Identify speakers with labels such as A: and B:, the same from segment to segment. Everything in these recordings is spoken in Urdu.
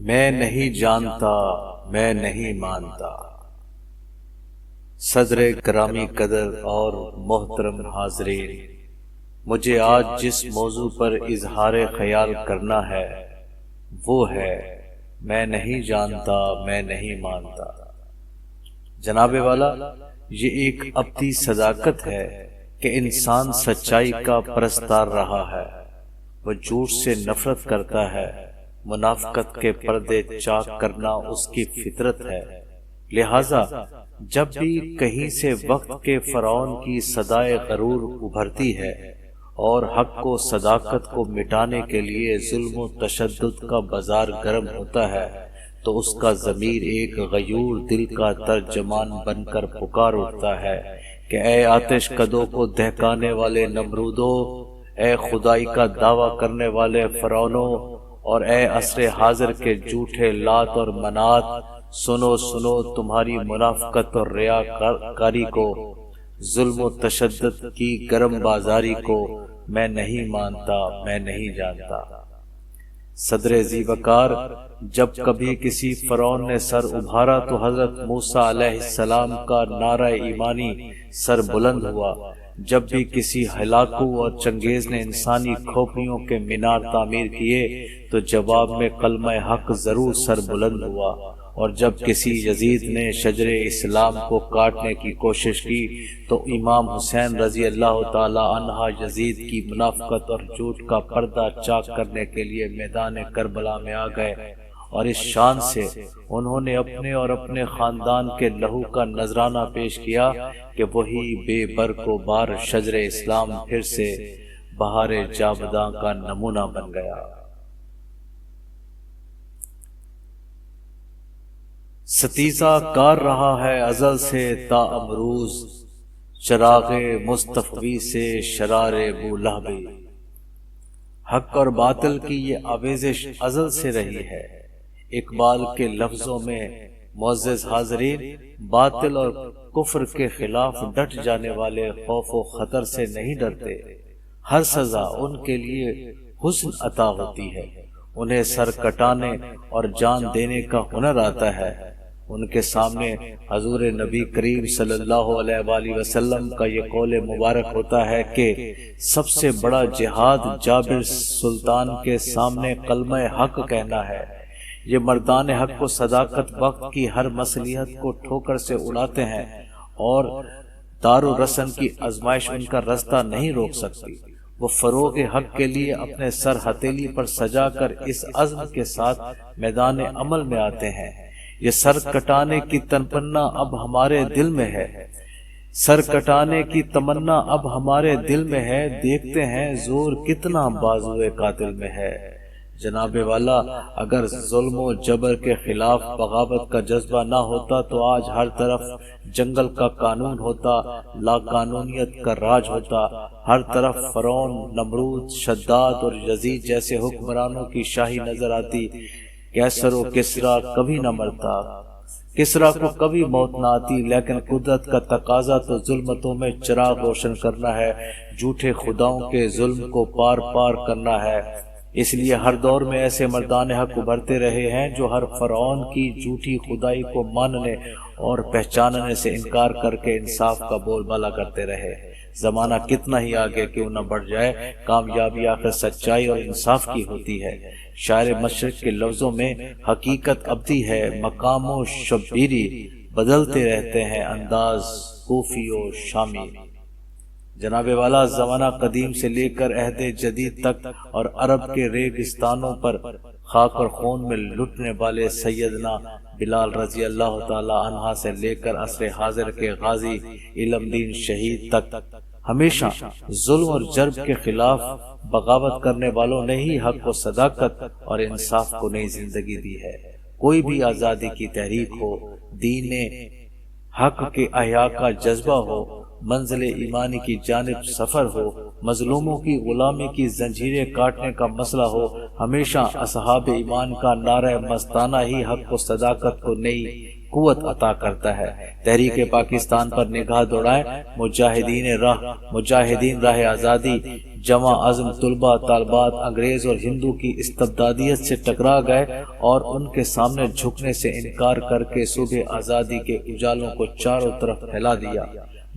A: میں نہیں جانتا، میں نہیں مانتا۔ صدر گرامی قدر اور محترم حاضرین، مجھے آج جس موضوع پر اظہار خیال کرنا ہے وہ ہے میں نہیں جانتا، میں نہیں مانتا۔ جناب والا، یہ ایک ابدی صداقت ہے کہ انسان سچائی کا پرستار رہا ہے۔ وہ جھوٹ سے نفرت کرتا ہے، منافقت کے پردے چاک کرنا اس کی فطرت ہے۔ لہذا جب بھی کہیں سے وقت کے فرعون کی صدائے غرور ابھرتی ہے اور حق کو صداقت کو مٹانے کے لیے ظلم و تشدد کا بازار گرم ہوتا ہے تو اس کا ضمیر ایک غیور دل کا ترجمان بن کر پکار اٹھتا ہے کہ اے آتش کدوں کو دہکانے والے نمرودوں، اے خدائی کا دعویٰ کرنے والے فرعونوں، اور اے عصر حاضر کے جھوٹے لات اور منات، سنو سنو تمہاری منافقت اور ریاکاری کو، ظلم و تشدد کی گرم بازاری کو میں نہیں مانتا، میں نہیں جانتا۔ صدر ذی وقار، جب کبھی کسی فرعون نے سر ابھارا تو حضرت موسیٰ علیہ السلام کا نعرہ ایمانی سر بلند ہوا۔ جب بھی کسی ہلاکو اور چنگیز نے انسانی کھوپڑیوں کے مینار تعمیر کیے تو جواب میں کلمہ حق ضرور سر بلند ہوا، اور جب کسی یزید نے شجر اسلام کو کاٹنے کی کوشش کی تو امام حسین رضی اللہ تعالی عنہ یزید کی منافقت اور جھوٹ کا پردہ چاک کرنے کے لیے میدان کربلا میں آ گئے، اور اس شان سے انہوں نے اپنے اور اپنے خاندان کے لہو کا نذرانہ پیش کیا کہ وہی بے برق و بار شجر اسلام پھر سے بہار جاوداں کا نمونہ بن گیا۔ ستیزہ کار رہا ہے ازل سے تا امروز، چراغ مصطفی سے شرار بولہب۔ حق اور باطل کی یہ آویزش ازل سے رہی ہے۔ اقبال کے لفظوں میں معزز حاضرین، باطل اور کفر کے خلاف ڈٹ جانے والے خوف و خطر سے نہیں ڈرتے، ہر سزا ان کے لیے حسن عطا ہوتی ہے، انہیں سر کٹانے اور جان دینے کا ہنر آتا ہے۔ ان کے سامنے حضور نبی کریم صلی اللہ علیہ وآلہ وسلم کا یہ قول مبارک ہوتا ہے کہ سب سے بڑا جہاد جابر سلطان کے سامنے کلمہ حق کہنا ہے۔ یہ مردان حق کو صداقت وقت کی ہر مصلحت کو ٹھوکر سے اڑاتے ہیں، اور دار و رسن کی آزمائش ان کا رستہ نہیں روک سکتی۔ وہ فروغ حق کے لیے اپنے سر ہتھیلی پر سجا کر اس عزم کے ساتھ میدان عمل میں آتے ہیں۔ یہ سر کٹانے کی تمنا اب ہمارے دل میں ہے، سر کٹانے کی تمنا اب ہمارے دل میں ہے، دیکھتے ہیں زور کتنا بازوئے قاتل میں ہے۔ جناب والا، اگر ظلم و جبر کے خلاف بغاوت کا جذبہ نہ ہوتا تو آج ہر طرف جنگل کا قانون ہوتا، لا قانونیت کا راج ہوتا، ہر طرف فرعون، نمرود، شداد اور یزید جیسے حکمرانوں کی شاہی نظر آتی۔ کیسر و کسریٰ کبھی نہ مرتا، کسریٰ کو کبھی موت نہ آتی، لیکن قدرت کا تقاضا تو ظلمتوں میں چراغ روشن کرنا ہے، جھوٹے خداؤں کے ظلم کو پار پار کرنا ہے۔ اس لیے ہر دور میں ایسے مردان حق ابھرتے رہے ہیں جو ہر فرعون کی جھوٹی خدائی کو ماننے اور پہچاننے سے انکار کر کے انصاف کا بول بالا کرتے رہے۔ زمانہ کتنا ہی آگے کیوں نہ بڑھ جائے، کامیابی آخر سچائی اور انصاف کی ہوتی ہے۔ شاعر مشرق کے لفظوں میں حقیقت ابدی ہے، مقام و شبیری بدلتے رہتے ہیں انداز کوفی و شامی۔ جناب والا، زمانہ قدیم سے لے کر عہد جدید تک اور عرب کے ریگستانوں پر خاک اور خون میں لٹنے والے سیدنا بلال رضی اللہ تعالی عنہ سے لے کر عصر حاضر کے غازی علم دین شہید تک ہمیشہ ظلم اور جرم کے خلاف بغاوت کرنے والوں نے ہی حق و صداقت اور انصاف کو نئی زندگی دی ہے۔ کوئی بھی آزادی کی تحریک ہو، دین حق کے احیاء کا جذبہ ہو، منزل ایمانی کی جانب سفر ہو، مظلوموں کی غلامی کی زنجیریں کاٹنے کا مسئلہ ہو، ہمیشہ اصحاب ایمان کا نعرہ مستانہ ہی حق و صداقت کو نئی قوت عطا کرتا ہے۔ تحریک پاکستان پر نگاہ دوڑائیں، مجاہدین راہ آزادی، جمع عزم طلبہ طالبات انگریز اور ہندو کی استبدادیت سے ٹکرا گئے اور ان کے سامنے جھکنے سے انکار کر کے صبح آزادی کے اجالوں کو چاروں طرف پھیلا دیا۔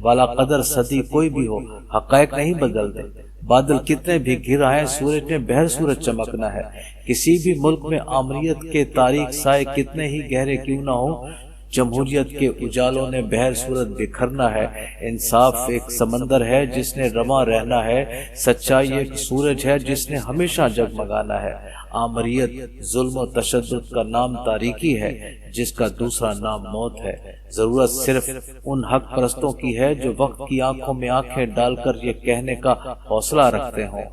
A: والا قدر صدی کوئی بھی ہو، حقائق نہیں بدلتے۔ بادل کتنے بھی گر آئے، سورج نے بہر صورت چمکنا ہے۔ کسی بھی ملک میں آمریت کے تاریک سائے کتنے ہی گہرے کیوں نہ ہو، جمہوریت کے اجالوں نے بہر صورت بکھرنا ہے۔ انصاف ایک سمندر ہے جس نے رواں رہنا ہے، سچائی ایک سورج ہے جس نے ہمیشہ جگمگانا ہے۔ آمریت ظلم و تشدد کا نام تاریکی ہے جس کا دوسرا نام موت ہے۔ ضرورت صرف ان حق پرستوں کی ہے جو وقت کی آنکھوں میں آنکھیں ڈال کر یہ کہنے کا حوصلہ رکھتے ہوں،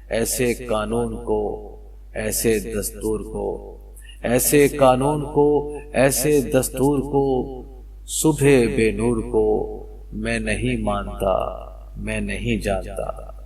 A: ایسے قانون کو، ایسے دستور کو، ایسے قانون کو، ایسے دستور کو، صبح بے نور کو میں نہیں مانتا، میں نہیں جانتا۔